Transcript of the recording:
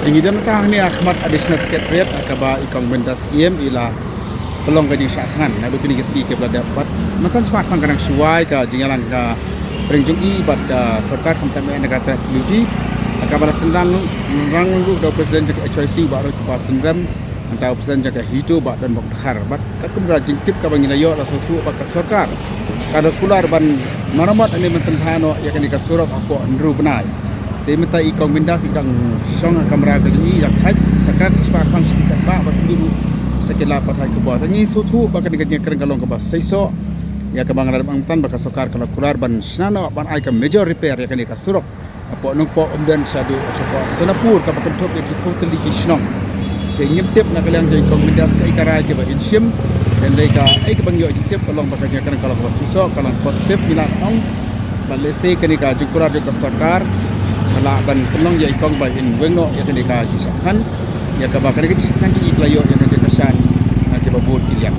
Ini dan tang ni Ahmad additional secretariat akaba ikong mendas ila pelong gaji syatan na do kini geski ke belada bat makan cepat pangkarang suai ka jingalan ka peringjungi bat sarkar kamtame negara lugi akaba sendang rang lu do presiden jak HYC ba ro pa sendam antau presiden jak hito ba dan bok khar bat kakum rajing tip ka bangina yo la sotu ba ka sarkar kada kular ban maramat ani mententano ya kini ka surok ako ndru benai temeta ikong mendas idang song kamera gaji yak haj sarkar cepat pang sikit ba dulu sekila patai ke bawah ni sutu bakal digaji kering kalong ke bawah seiso ya ke bang radam angtan bakal sokar kalau kular ban snano ban ai ke major repair ya kan ka surok apo nungpo omdan sadu apo sonapur ka bakal top ki totally ki snong de nyimtip na kalang jai komunitas ka ikara ke ba insim dan dai ka ai ke bang yo nyimtip kalong bakal kering kalau ke bawah seiso kalong positif mina ong ban lese kan ka jukurar de sokar kala ban pelong ya ikong ba in wengno ya kan ka jisakan ya ka bakal digaji nanti iklayo ya kan kesan nanti babur kilian